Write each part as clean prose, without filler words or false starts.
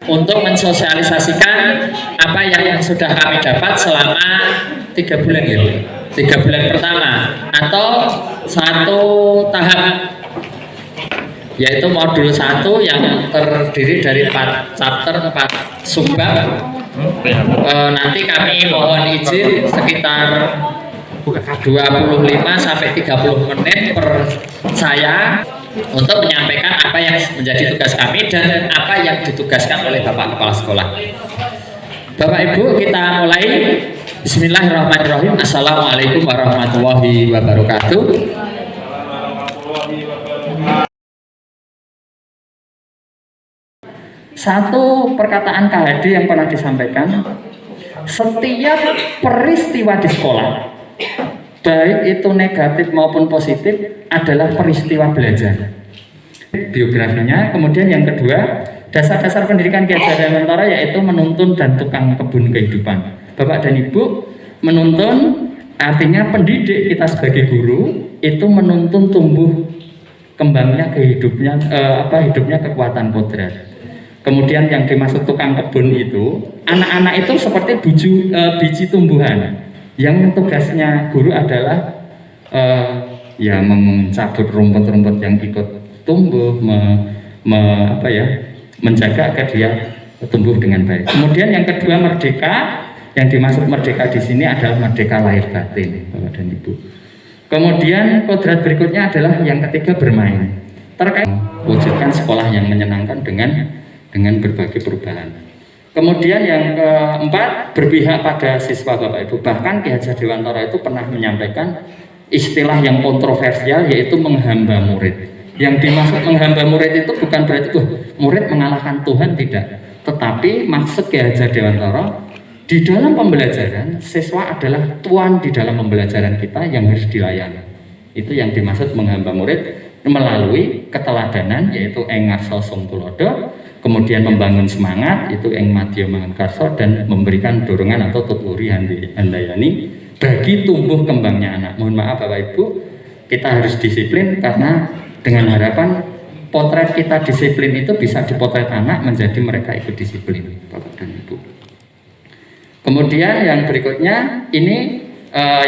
untuk mensosialisasikan apa yang sudah kami dapat selama 3 bulan ya, 3 bulan pertama atau satu tahap, yaitu modul 1 yang terdiri dari 4 chapter, 4 subbab. Nanti kami mohon izin sekitar 25 sampai 30 menit per saya untuk menyampaikan apa yang menjadi tugas kami dan apa yang ditugaskan oleh Bapak Kepala Sekolah. Bapak Ibu, kita mulai. Bismillahirrahmanirrahim. Assalamualaikum warahmatullahi wabarakatuh. Satu perkataan KHD yang pernah disampaikan, setiap peristiwa di sekolah, baik itu negatif maupun positif, adalah peristiwa belajar. Biografinya. Kemudian yang kedua, dasar-dasar pendidikan Ki Hajar Dewantara, yaitu menuntun dan tukang kebun kehidupan. Bapak dan Ibu, menuntun artinya pendidik kita sebagai guru itu menuntun tumbuh kembangnya hidupnya kekuatan kodrat. Kemudian yang dimaksud tukang kebun itu, anak-anak itu seperti biji tumbuhan yang tugasnya guru adalah mencabut rumput-rumput yang ikut tumbuh, menjaga agar dia tumbuh dengan baik. Kemudian yang kedua, merdeka. Yang dimaksud merdeka di sini adalah merdeka lahir batin, Bapak dan Ibu. Kemudian kodrat berikutnya adalah yang ketiga, bermain. Terkait wujudkan sekolah yang menyenangkan dengan berbagai perubahan. Kemudian yang keempat, berpihak pada siswa, Bapak Ibu. Bahkan Ki Hajar Dewantara itu pernah menyampaikan istilah yang kontroversial, yaitu menghamba murid. Yang dimaksud menghamba murid itu bukan berarti murid mengalahkan Tuhan, tidak. Tetapi maksud Ki Hajar Dewantara, di dalam pembelajaran, siswa adalah tuan di dalam pembelajaran kita yang harus dilayani. Itu yang dimaksud menghamba murid, melalui keteladanan, yaitu ing ngarsa sung tulodo, kemudian membangun semangat, itu ing madya mangan karsa, dan memberikan dorongan atau tuturi handayani bagi tumbuh kembangnya anak. Mohon maaf Bapak Ibu, kita harus disiplin, karena dengan harapan potret kita disiplin itu bisa dipotret anak menjadi mereka ikut disiplin, Bapak dan Ibu. Kemudian yang berikutnya ini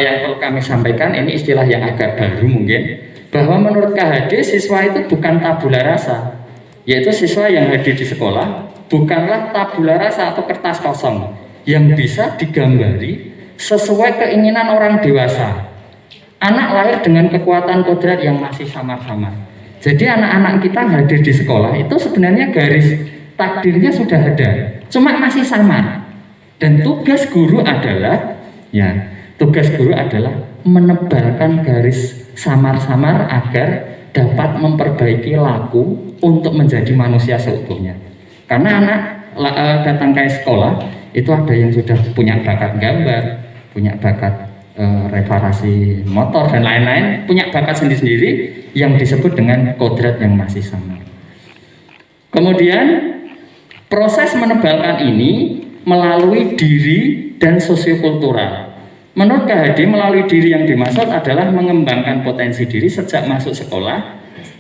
yang perlu kami sampaikan, ini istilah yang agak baru mungkin, bahwa menurut KHD siswa itu bukan tabula rasa, yaitu siswa yang hadir di sekolah bukanlah tabula rasa atau kertas kosong yang bisa digambari sesuai keinginan orang dewasa. Anak lahir dengan kekuatan kodrat yang masih samar-samar. Jadi anak-anak kita hadir di sekolah itu sebenarnya garis takdirnya sudah ada, cuma masih samar. Dan tugas guru adalah menebalkan garis samar-samar agar dapat memperbaiki laku untuk menjadi manusia seutuhnya. Karena anak datang ke sekolah itu ada yang sudah punya bakat gambar, punya bakat reparasi motor dan lain-lain, punya bakat sendiri-sendiri yang disebut dengan kodrat yang masih samar. Kemudian proses menebalkan ini melalui diri dan sosiokultural. Menurut KHD, melalui diri yang dimaksud adalah mengembangkan potensi diri sejak masuk sekolah,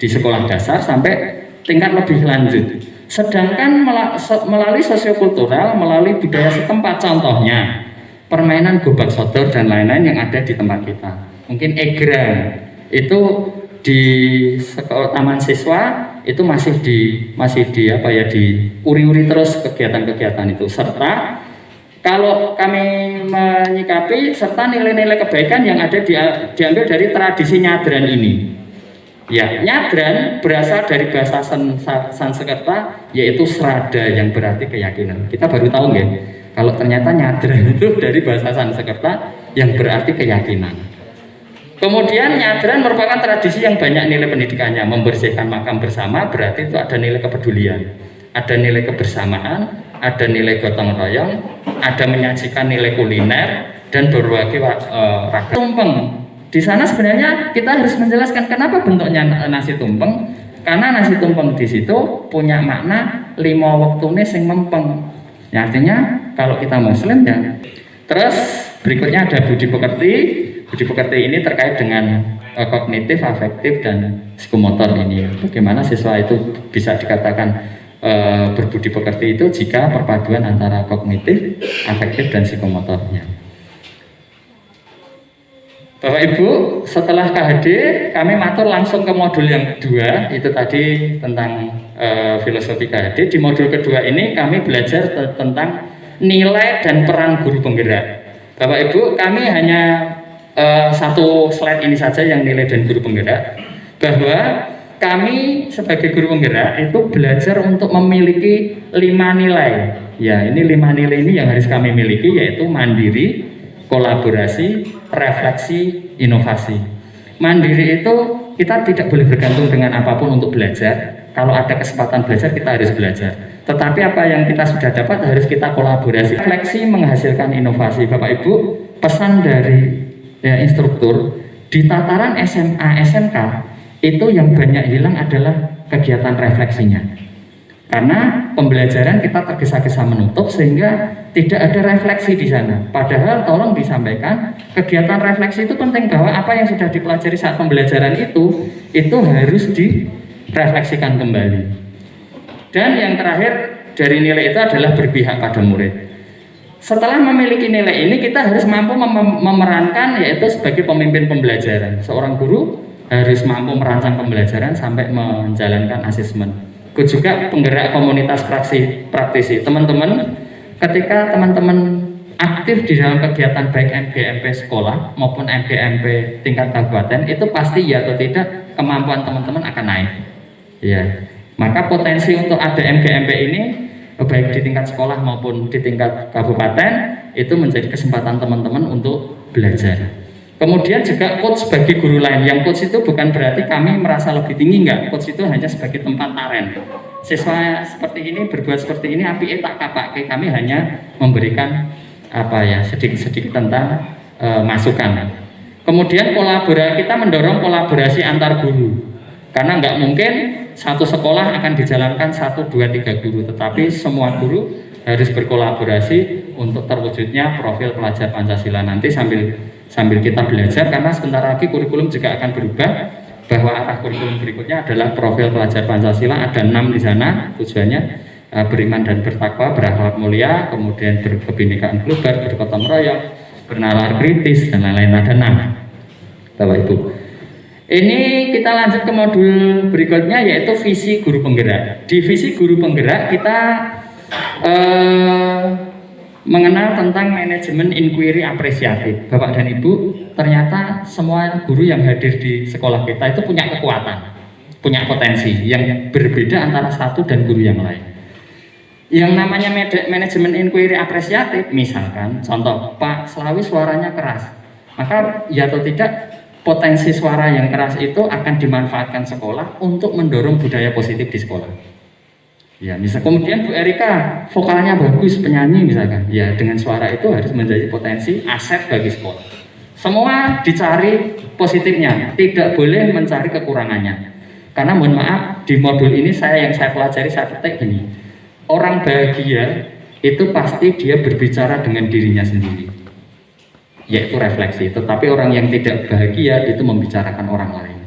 di sekolah dasar sampai tingkat lebih lanjut. Sedangkan melalui sosiokultural, melalui budaya setempat, contohnya permainan gobak sodor dan lain-lain yang ada di tempat kita. Mungkin egrang itu di taman siswa itu masih diuri-uri terus kegiatan-kegiatan itu, serta kalau kami menyikapi serta nilai-nilai kebaikan yang ada diambil dari tradisi nyadran ini. Ya, nyadran berasal dari bahasa Sanskerta, yaitu srada yang berarti keyakinan. Kita baru tahu nggak kalau ternyata nyadran itu dari bahasa Sanskerta yang berarti keyakinan. Kemudian nyadran merupakan tradisi yang banyak nilai pendidikannya. Membersihkan makam bersama berarti itu ada nilai kepedulian, ada nilai kebersamaan, ada nilai gotong royong, ada menyajikan nilai kuliner dan berbagai ragam. Tumpeng di sana sebenarnya kita harus menjelaskan kenapa bentuknya nasi tumpeng, karena nasi tumpeng di situ punya makna 5 waktune sing mempeng. Ya, artinya kalau kita Muslim ya. Terus berikutnya ada budi pekerti. Budi pekerti ini terkait dengan kognitif, afektif, dan psikomotor ini. Bagaimana siswa itu bisa dikatakan berbudi pekerti itu jika perpaduan antara kognitif, afektif, dan psikomotornya. Bapak Ibu, setelah KHD kami matur langsung ke modul yang kedua, itu tadi tentang filosofi KHD. Di modul kedua ini kami belajar tentang nilai dan peran guru penggerak. Bapak Ibu, kami hanya satu slide ini saja yang nilai dan guru penggerak, bahwa kami sebagai guru penggerak itu belajar untuk memiliki 5 nilai. Ya, ini 5 nilai ini yang harus kami miliki, yaitu mandiri, kolaborasi, refleksi, inovasi. Mandiri itu kita tidak boleh bergantung dengan apapun untuk belajar. Kalau ada kesempatan belajar, kita harus belajar. Tetapi apa yang kita sudah dapat harus kita kolaborasi. Refleksi menghasilkan inovasi. Bapak Ibu, pesan dari instruktur di tataran SMA, SMK itu yang banyak hilang adalah kegiatan refleksinya. Karena pembelajaran kita tergesa-gesa menutup sehingga tidak ada refleksi di sana. Padahal tolong disampaikan kegiatan refleksi itu penting, bahwa apa yang sudah dipelajari saat pembelajaran itu harus direfleksikan kembali. Dan yang terakhir dari nilai itu adalah berpihak pada murid. Setelah memiliki nilai ini, kita harus mampu memerankan, yaitu sebagai pemimpin pembelajaran. Seorang guru harus mampu merancang pembelajaran sampai menjalankan asesmen. Juga penggerak komunitas praktisi. Teman-teman, ketika teman-teman aktif di dalam kegiatan baik MGMP sekolah maupun MGMP tingkat kabupaten, itu pasti ya atau tidak kemampuan teman-teman akan naik. Ya, maka potensi untuk ada MGMP ini baik di tingkat sekolah maupun di tingkat kabupaten itu menjadi kesempatan teman-teman untuk belajar. Kemudian juga coach sebagai guru lain. Yang coach itu bukan berarti kami merasa lebih tinggi, enggak. Coach itu hanya sebagai tempat taren. Siswa seperti ini berbuat seperti ini, api tak kapak. Kami hanya memberikan sedikit-sedikit tentang masukan. Kemudian kita mendorong kolaborasi antar guru. Karena enggak mungkin satu sekolah akan dijalankan 1, 2, 3 guru, tetapi semua guru harus berkolaborasi untuk terwujudnya profil pelajar Pancasila. Nanti sambil kita belajar, karena sebentar lagi kurikulum juga akan berubah, bahwa arah kurikulum berikutnya adalah profil pelajar Pancasila. Ada 6 di sana tujuannya, beriman dan bertakwa, berakhlak mulia, kemudian berkebinekaan global, bergotong royong, bernalar kritis, dan lain-lain. Ada 6 Bapak Ibu. Ini kita lanjut ke modul berikutnya, yaitu visi guru penggerak. Di visi guru penggerak kita mengenal tentang manajemen inquiry apresiatif. Bapak dan Ibu, ternyata semua guru yang hadir di sekolah kita itu punya kekuatan, punya potensi yang berbeda antara satu dan guru yang lain. Yang namanya manajemen inquiry apresiatif, misalkan contoh, Pak Slawi suaranya keras, maka ya atau tidak potensi suara yang keras itu akan dimanfaatkan sekolah untuk mendorong budaya positif di sekolah. Ya, misal kemudian Bu Erika vokalnya bagus, penyanyi misalkan, ya dengan suara itu harus menjadi potensi aset bagi sekolah. Semua dicari positifnya, tidak boleh mencari kekurangannya. Karena mohon maaf, di modul ini yang saya pelajari, saya petik gini, orang bahagia itu pasti dia berbicara dengan dirinya sendiri, yaitu refleksi. Tetapi orang yang tidak bahagia itu membicarakan orang lain.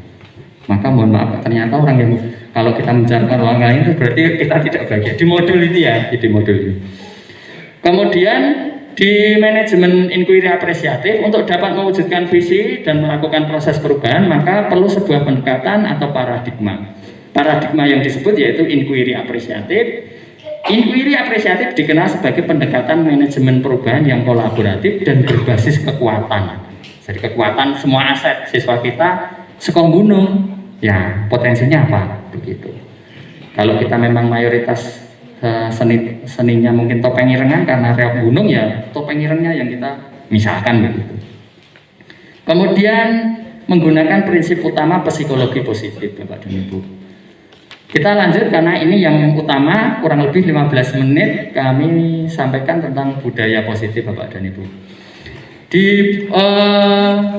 Maka mohon maaf, ternyata orang yang kalau kita membicarakan orang lain itu berarti kita tidak bahagia. Di modul ini ya, di modul ini. Kemudian di manajemen inquiry apresiatif, untuk dapat mewujudkan visi dan melakukan proses perubahan, maka perlu sebuah pendekatan atau paradigma. Paradigma yang disebut yaitu inquiry apresiatif. Inquiry apresiatif dikenal sebagai pendekatan manajemen perubahan yang kolaboratif dan berbasis kekuatan. Jadi kekuatan semua aset siswa kita sekong gunung, ya potensinya apa begitu. Kalau kita memang mayoritas seninya mungkin topeng irengan, karena reok gunung ya topeng irengnya yang kita misalkan begitu. Kemudian menggunakan prinsip utama psikologi positif, Bapak dan Ibu. Kita lanjut, karena ini yang utama, kurang lebih 15 menit kami sampaikan tentang budaya positif, Bapak dan Ibu. Di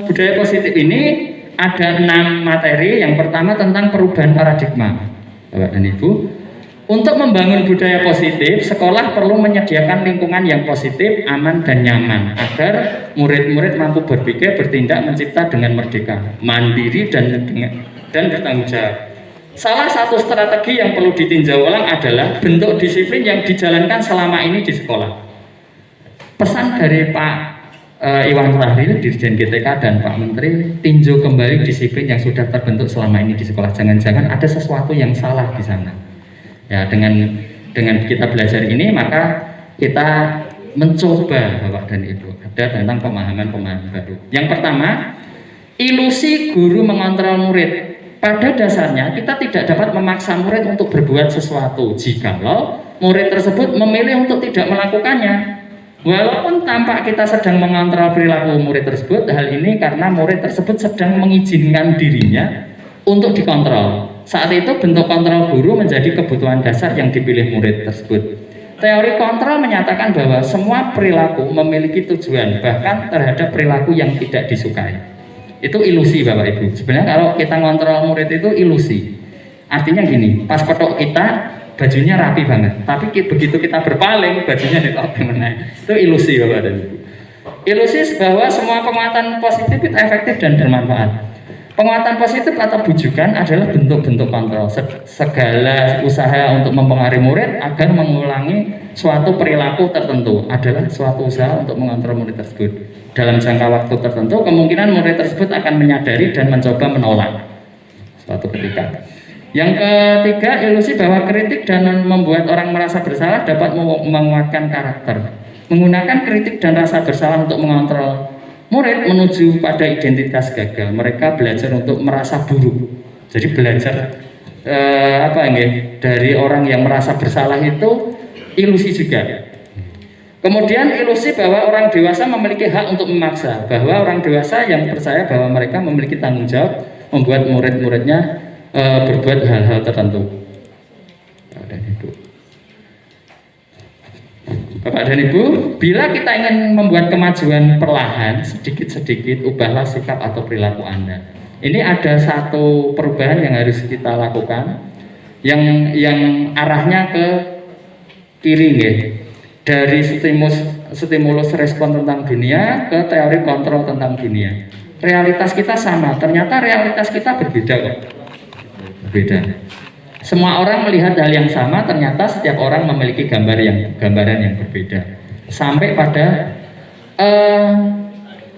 budaya positif ini ada 6 materi. Yang pertama tentang perubahan paradigma, Bapak dan Ibu. Untuk membangun budaya positif, sekolah perlu menyediakan lingkungan yang positif, aman dan nyaman, agar murid-murid mampu berpikir, bertindak, mencipta dengan merdeka, mandiri dan bertanggung jawab. Salah satu strategi yang perlu ditinjau ulang adalah bentuk disiplin yang dijalankan selama ini di sekolah. Pesan dari Pak Iwan Rahril, Dirjen GTK dan Pak Menteri, tinjau kembali disiplin yang sudah terbentuk selama ini di sekolah. Jangan-jangan ada sesuatu yang salah di sana. Ya, dengan kita belajar ini, maka kita mencoba Bapak dan Ibu ada tentang pemahaman baru. Yang pertama, ilusi guru mengontrol murid. Pada dasarnya kita tidak dapat memaksa murid untuk berbuat sesuatu jikalau murid tersebut memilih untuk tidak melakukannya. Walaupun tampak kita sedang mengontrol perilaku murid tersebut, hal ini karena murid tersebut sedang mengizinkan dirinya untuk dikontrol. Saat itu bentuk kontrol guru menjadi kebutuhan dasar yang dipilih murid tersebut. Teori kontrol menyatakan bahwa semua perilaku memiliki tujuan, bahkan terhadap perilaku yang tidak disukai. Itu ilusi Bapak Ibu. Sebenarnya kalau kita ngontrol murid itu ilusi. Artinya gini, pas petok kita bajunya rapi banget, tapi begitu kita berpaling bajunya ditopi menaik. Itu ilusi Bapak dan Ibu. Ilusi bahwa semua penguatan positif itu efektif dan bermanfaat. Penguatan positif atau bujukan adalah bentuk-bentuk kontrol. Segala usaha untuk mempengaruhi murid agar mengulangi suatu perilaku tertentu adalah suatu usaha untuk mengontrol murid tersebut. Dalam jangka waktu tertentu, kemungkinan murid tersebut akan menyadari dan mencoba menolak suatu ketika. Yang ketiga, ilusi bahwa kritik dan membuat orang merasa bersalah dapat menguatkan karakter. Menggunakan kritik dan rasa bersalah untuk mengontrol murid menuju pada identitas gagal. Mereka belajar untuk merasa buruk. Jadi belajar dari orang yang merasa bersalah itu ilusi juga. Kemudian ilusi bahwa orang dewasa memiliki hak untuk memaksa, bahwa orang dewasa yang percaya bahwa mereka memiliki tanggung jawab membuat murid-muridnya berbuat hal-hal tertentu. Bapak dan Ibu, bila kita ingin membuat kemajuan perlahan, sedikit-sedikit ubahlah sikap atau perilaku Anda. Ini ada satu perubahan yang harus kita lakukan, yang arahnya ke kiri, nggih. Dari stimulus respon tentang dunia ke teori kontrol tentang dunia. Realitas kita sama, ternyata realitas kita berbeda kok. Berbeda. Semua orang melihat hal yang sama, ternyata setiap orang memiliki gambaran yang berbeda. Sampai pada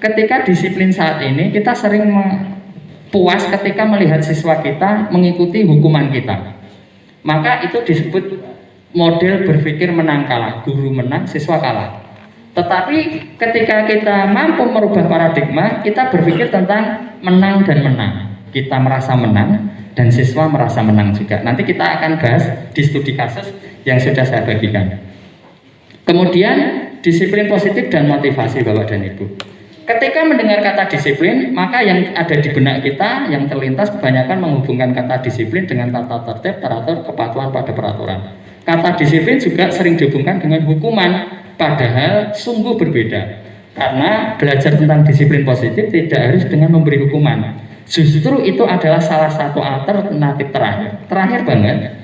ketika disiplin saat ini, kita sering puas ketika melihat siswa kita mengikuti hukuman kita. Maka itu disebut model berpikir menang kalah, guru menang, siswa kalah. Tetapi ketika kita mampu merubah paradigma, kita berpikir tentang menang dan menang. Kita merasa menang dan siswa merasa menang juga. Nanti kita akan bahas di studi kasus yang sudah saya bagikan. Kemudian disiplin positif dan motivasi Bapak dan Ibu. Ketika mendengar kata disiplin, maka yang ada di benak kita yang terlintas kebanyakan menghubungkan kata disiplin dengan tata tertib, teratur, kepatuhan pada peraturan. Kata disiplin juga sering dihubungkan dengan hukuman, padahal sungguh berbeda. Karena belajar tentang disiplin positif tidak harus dengan memberi hukuman. Justru itu adalah salah satu alternatif terakhir banget.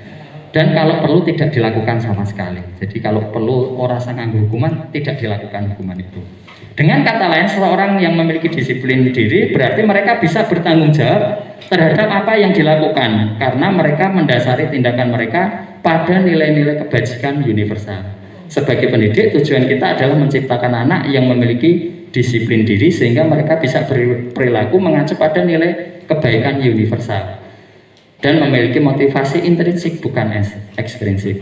Dan kalau perlu tidak dilakukan sama sekali. Jadi kalau perlu orang sangat hukuman, tidak dilakukan hukuman itu. Dengan kata lain, seseorang yang memiliki disiplin diri berarti mereka bisa bertanggung jawab terhadap apa yang dilakukan, karena mereka mendasari tindakan mereka pada nilai-nilai kebajikan universal. Sebagai pendidik, tujuan kita adalah menciptakan anak yang memiliki disiplin diri sehingga mereka bisa berperilaku mengacu pada nilai kebaikan universal dan memiliki motivasi intrinsik bukan ekstrinsik.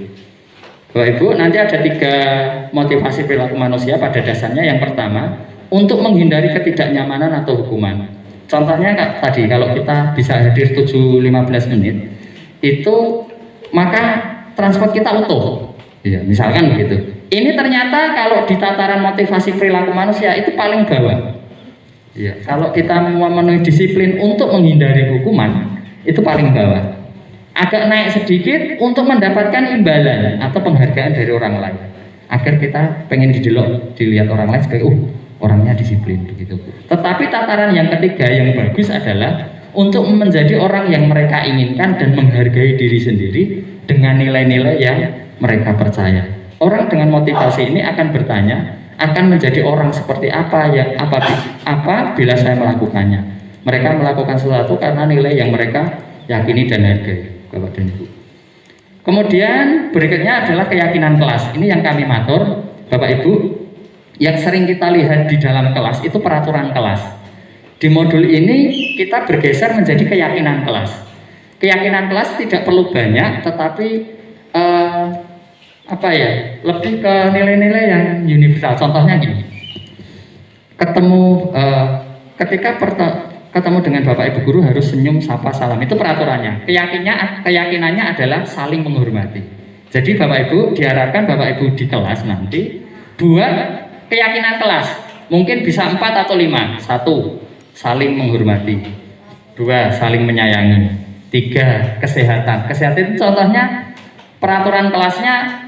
Bapak Ibu, nanti ada 3 motivasi perilaku manusia pada dasarnya. Yang pertama, untuk menghindari ketidaknyamanan atau hukuman. Contohnya tadi, kalau kita bisa hadir 7-15 menit, itu maka transport kita utuh. Ya, misalkan begitu. Ini ternyata kalau di tataran motivasi perilaku manusia itu paling bawah. Ya, kalau kita memenuhi disiplin untuk menghindari hukuman, itu paling bawah. Agak naik sedikit untuk mendapatkan imbalan atau penghargaan dari orang lain, agar kita pengen dilihat orang lain sebagai orangnya disiplin begitu. Tetapi tataran yang ketiga yang bagus adalah untuk menjadi orang yang mereka inginkan dan menghargai diri sendiri dengan nilai-nilai yang mereka percaya. Orang dengan motivasi ini akan bertanya, akan menjadi orang seperti apa bila saya melakukannya. Mereka melakukan sesuatu karena nilai yang mereka yakini dan hargai. Bapak dan Ibu. Kemudian berikutnya adalah keyakinan kelas. Ini yang kami matur, Bapak Ibu, yang sering kita lihat di dalam kelas itu peraturan kelas. Di modul ini kita bergeser menjadi keyakinan kelas. Keyakinan kelas tidak perlu banyak, tetapi lebih ke nilai-nilai yang universal. Contohnya gini, ketika ketemu dengan Bapak Ibu guru harus senyum, sapa, salam. Itu peraturannya. Keyakinannya adalah saling menghormati. Jadi Bapak Ibu diharapkan Bapak Ibu di kelas nanti buat keyakinan kelas. Mungkin bisa 4 atau 5. 1, saling menghormati. 2, saling menyayangi. 3, kesehatan. Kesehatan itu contohnya peraturan kelasnya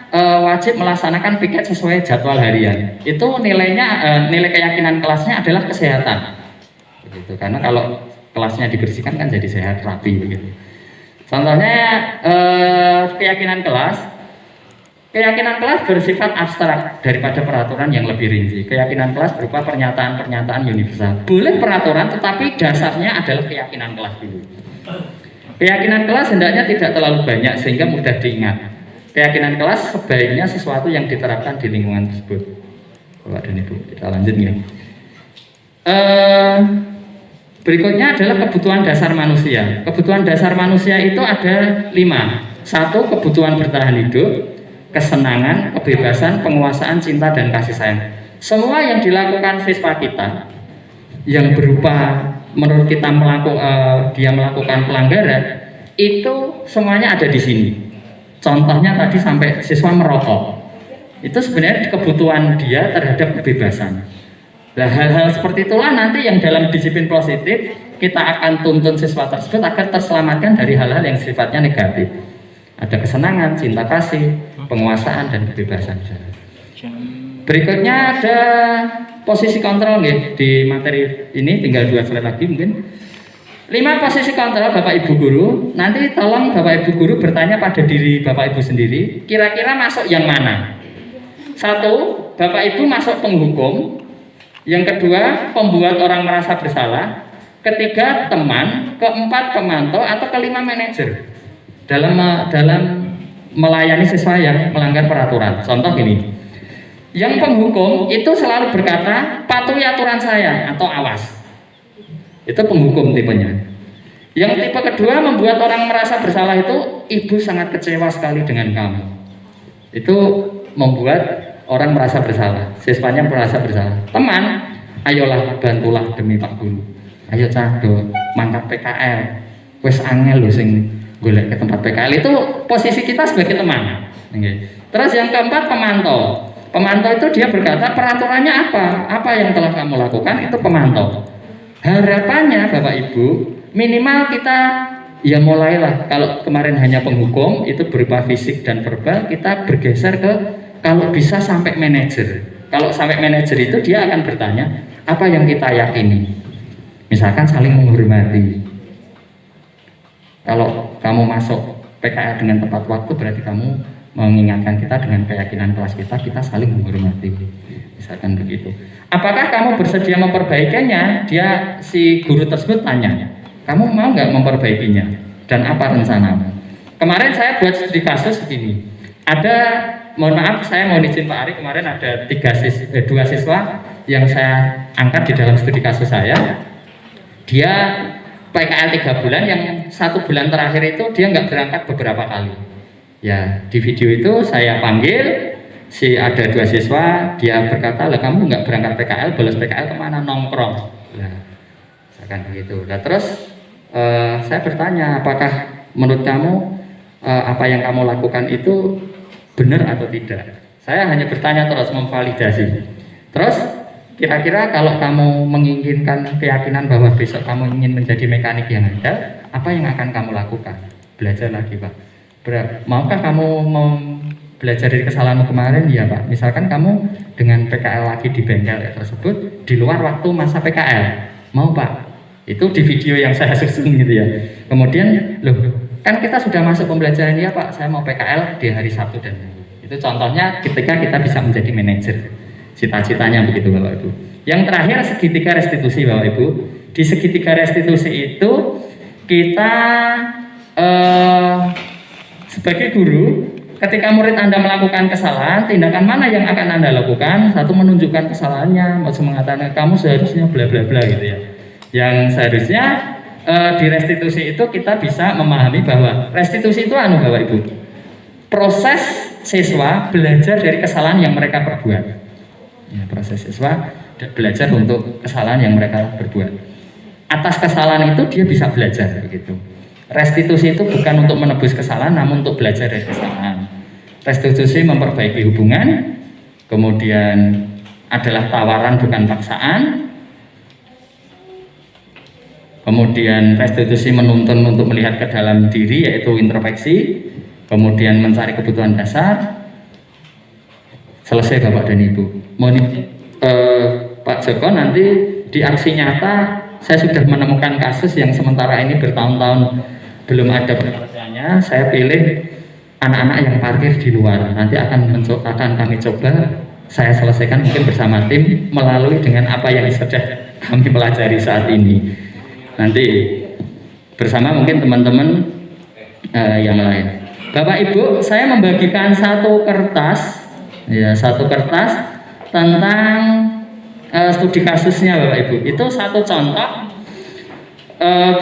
wajib melaksanakan piket sesuai jadwal harian. Itu nilainya, nilai keyakinan kelasnya adalah kesehatan. Begitu. Karena kalau kelasnya dibersihkan kan jadi sehat, rapi begitu. Contohnya keyakinan kelas bersifat abstrak daripada peraturan yang lebih rinci. Keyakinan kelas berupa pernyataan-pernyataan universal. Boleh peraturan, tetapi dasarnya adalah keyakinan kelas dulu. Keyakinan kelas hendaknya tidak terlalu banyak sehingga mudah diingat. Keyakinan kelas sebaiknya sesuatu yang diterapkan di lingkungan tersebut. Bapak dan Ibu, kita lanjut nih. Berikutnya adalah kebutuhan dasar manusia. Kebutuhan dasar manusia itu ada 5. 1, kebutuhan bertahan hidup, kesenangan, kebebasan, penguasaan, cinta, dan kasih sayang. Semua yang dilakukan siswa kita yang berupa menurut kita dia melakukan pelanggaran itu semuanya ada di sini. Contohnya tadi sampai siswa merokok, itu sebenarnya kebutuhan dia terhadap kebebasan. Nah, hal-hal seperti itulah nanti yang dalam disiplin positif kita akan tuntun siswa tersebut agar terselamatkan dari hal-hal yang sifatnya negatif. Ada kesenangan, cinta kasih, penguasaan, dan kebebasan. Berikutnya ada posisi kontrol nih, di materi ini tinggal 2 slide lagi mungkin. 5 posisi kontrol Bapak Ibu guru. Nanti tolong Bapak Ibu guru bertanya pada diri Bapak Ibu sendiri, kira-kira masuk yang mana? 1, Bapak Ibu masuk penghukum. Yang kedua, pembuat orang merasa bersalah. Ketiga, teman. Keempat, pemantau. Atau kelima, manajer dalam melayani siswa yang melanggar peraturan. Contoh gini, yang penghukum itu selalu berkata patuhi aturan saya atau awas. Itu penghukum tipenya. Yang tipe kedua, membuat orang merasa bersalah itu, ibu sangat kecewa sekali dengan kamu. Itu membuat orang merasa bersalah, siswanya merasa bersalah. Teman, ayolah bantulah demi Pak Guru. Ayo cado, mantap PKL. Wes angel lho sing golek ke tempat PKL. Itu posisi kita sebagai teman. Terus yang keempat, pemantau. Pemantau itu dia berkata peraturannya apa? Apa yang telah kamu lakukan itu pemantau. Harapannya Bapak Ibu, minimal kita ya mulailah, kalau kemarin hanya penghukum itu berupa fisik dan verbal, kita bergeser ke kalau bisa sampai manajer. Kalau sampai manajer itu dia akan bertanya apa yang kita yakini. Misalkan saling menghormati. Kalau kamu masuk PKL dengan tepat waktu berarti kamu mengingatkan kita dengan keyakinan kelas kita saling menghormati. Misalkan begitu. Apakah kamu bersedia memperbaikinya? Dia si guru tersebut tanya, kamu mau nggak memperbaikinya? Dan apa rencanamu? Kemarin saya buat studi kasus begini. Ada, mohon maaf, saya mau izin Pak Ari, kemarin ada 2 siswa yang saya angkat di dalam studi kasus saya. Dia PKL 3 bulan, yang 1 bulan terakhir itu dia nggak berangkat beberapa kali. Ya, di video itu saya panggil. Ada 2 siswa, dia berkata, lah kamu nggak berangkat PKL, bolos PKL kemana? Nongkrong. Nah, misalkan begitu. Nah terus saya bertanya, apakah menurut kamu apa yang kamu lakukan itu benar atau tidak? Saya hanya bertanya terus, memvalidasi. Terus kira-kira kalau kamu menginginkan keyakinan bahwa besok kamu ingin menjadi mekanik yang andal, apa yang akan kamu lakukan? Belajar lagi Pak. Maukah kamu belajar dari kesalahanmu kemarin? Ya Pak, misalkan kamu dengan PKL lagi di bengkel tersebut di luar waktu masa PKL, mau Pak? Itu di video yang saya susun gitu ya. Kemudian, loh kan kita sudah masuk pembelajaran, ya Pak, saya mau PKL di hari Sabtu dan Minggu. Itu contohnya ketika kita bisa menjadi manajer, cita-citanya begitu Bapak Ibu. Yang terakhir, segitiga restitusi Bapak Ibu. Di segitiga restitusi itu kita sebagai guru, ketika murid Anda melakukan kesalahan, tindakan mana yang akan Anda lakukan? Satu, menunjukkan kesalahannya, mengatakan kamu seharusnya bla bla bla gitu ya. Yang seharusnya di restitusi itu kita bisa memahami bahwa restitusi itu Bapak Ibu, proses siswa belajar dari kesalahan yang mereka perbuat. Ya, proses siswa belajar untuk kesalahan yang mereka perbuat. Atas kesalahan itu dia bisa belajar begitu. Restitusi itu bukan untuk menebus kesalahan, namun untuk belajar dari kesalahan. Restitusi memperbaiki hubungan, kemudian adalah tawaran bukan paksaan. Kemudian restitusi menuntun untuk melihat ke dalam diri, yaitu introspeksi. Kemudian mencari kebutuhan dasar. Selesai Bapak dan Ibu. Pak Joko, nanti di aksi nyata saya sudah menemukan kasus yang sementara ini bertahun-tahun belum ada penyelesaiannya. Saya pilih anak-anak yang parkir di luar. Nanti akan kami coba saya selesaikan mungkin bersama tim melalui dengan apa yang sudah kami pelajari saat ini. Nanti bersama mungkin teman-teman yang lain. Bapak Ibu, saya membagikan satu kertas tentang studi kasusnya Bapak Ibu. Itu satu contoh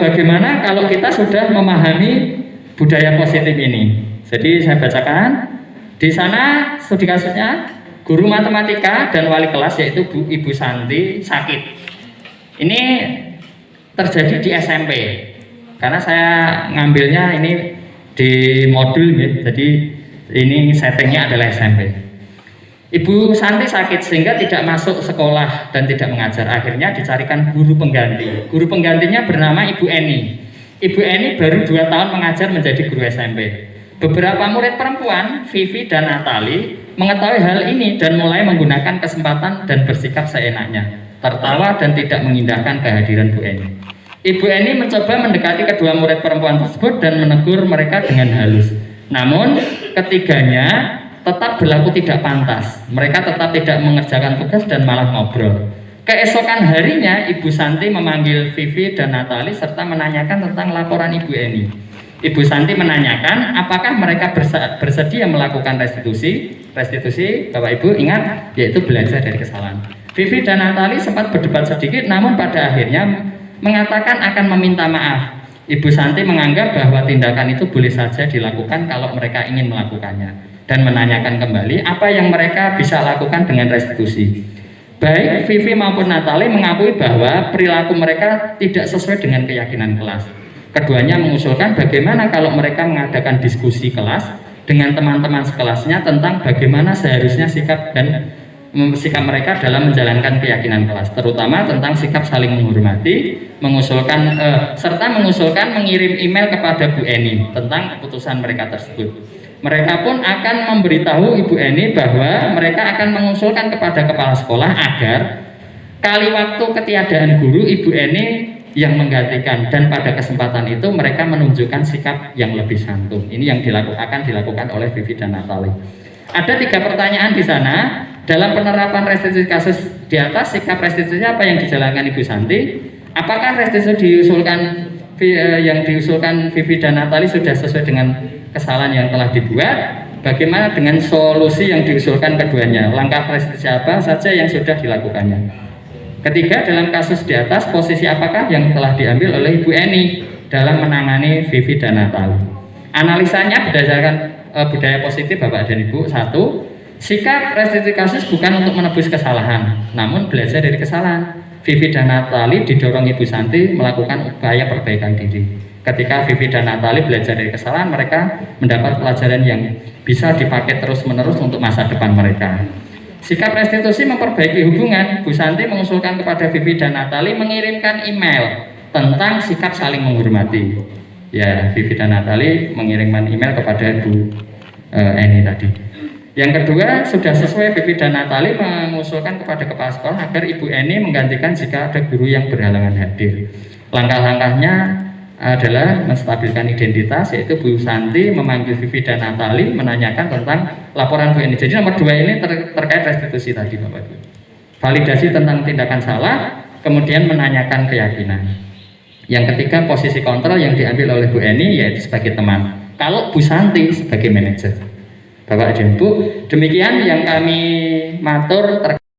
bagaimana kalau kita sudah memahami budaya positif ini. Jadi saya bacakan di sana studi kasusnya, guru matematika dan wali kelas yaitu Ibu Santi sakit. Ini terjadi di SMP karena saya ngambilnya ini di modul ya, jadi ini settingnya adalah SMP. Ibu Santi sakit sehingga tidak masuk sekolah dan tidak mengajar. Akhirnya dicarikan guru pengganti. Guru penggantinya bernama Ibu Eni. Ibu Eni baru 2 tahun mengajar menjadi guru SMP. Beberapa murid perempuan, Vivi dan Natali, mengetahui hal ini dan mulai menggunakan kesempatan dan bersikap seenaknya, tertawa dan tidak mengindahkan kehadiran Bu Eni. Ibu Eni mencoba mendekati kedua murid perempuan tersebut dan menegur mereka dengan halus. Namun ketiganya tetap berlaku tidak pantas. Mereka tetap tidak mengerjakan tugas dan malah ngobrol. Keesokan harinya Ibu Santi memanggil Vivi dan Natali serta menanyakan tentang laporan Ibu Eni. Ibu Santi menanyakan apakah mereka bersedia melakukan restitusi. Restitusi, Bapak Ibu ingat, yaitu belajar dari kesalahan. Vivi dan Natali sempat berdebat sedikit, namun pada akhirnya mengatakan akan meminta maaf. Ibu Santi menganggap bahwa tindakan itu boleh saja dilakukan kalau mereka ingin melakukannya, dan menanyakan kembali apa yang mereka bisa lakukan dengan restitusi. Baik Vivi maupun Natali mengakui bahwa perilaku mereka tidak sesuai dengan keyakinan kelas. Keduanya mengusulkan bagaimana kalau mereka mengadakan diskusi kelas dengan teman-teman sekelasnya tentang bagaimana seharusnya sikap mereka dalam menjalankan keyakinan kelas, terutama tentang sikap saling menghormati, serta mengusulkan mengirim email kepada Bu Eni tentang keputusan mereka tersebut. Mereka pun akan memberitahu Ibu Eni bahwa mereka akan mengusulkan kepada kepala sekolah agar kali waktu ketiadaan guru Ibu Eni yang menggantikan, dan pada kesempatan itu mereka menunjukkan sikap yang lebih santun. Ini yang dilakukan oleh Vivi dan Natali. Ada 3 pertanyaan di sana. Dalam penerapan restitusi kasus di atas, sikap restitusi apa yang dijalankan Ibu Santi? Apakah restitusi yang diusulkan Vivi dan Natali sudah sesuai dengan kesalahan yang telah dibuat? Bagaimana dengan solusi yang diusulkan keduanya? Langkah restitusi apa saja yang sudah dilakukannya? Ketiga, dalam kasus di atas, posisi apakah yang telah diambil oleh Ibu Eni dalam menangani Vivi dan Natali? Analisanya berdasarkan budaya positif Bapak dan Ibu. 1. Sikap restitusi kasus bukan untuk menebus kesalahan, namun belajar dari kesalahan. Vivi dan Natali didorong Ibu Santi melakukan upaya perbaikan diri. Ketika Vivi dan Natali belajar dari kesalahan, mereka mendapat pelajaran yang bisa dipakai terus-menerus untuk masa depan mereka. Sikap restitusi memperbaiki hubungan. Bu Santi mengusulkan kepada Vivi dan Natali mengirimkan email tentang sikap saling menghormati. Ya, Vivi dan Natali mengirimkan email kepada Bu Eni tadi. Yang kedua, sudah sesuai Vivi dan Natali mengusulkan kepada kepala sekolah agar Ibu Eni menggantikan jika ada guru yang berhalangan hadir. Langkah-langkahnya adalah menstabilkan identitas, yaitu Bu Santi memanggil Vivi dan Natali menanyakan tentang laporan Bu Eni. Jadi nomor 2 ini terkait restitusi tadi Bapak Ibu. Validasi tentang tindakan salah, kemudian menanyakan keyakinan. Yang ketiga, posisi kontrol yang diambil oleh Bu Eni yaitu sebagai teman. Kalau Bu Santi sebagai manajer. Bapak dan Ibu, demikian yang kami matur terkait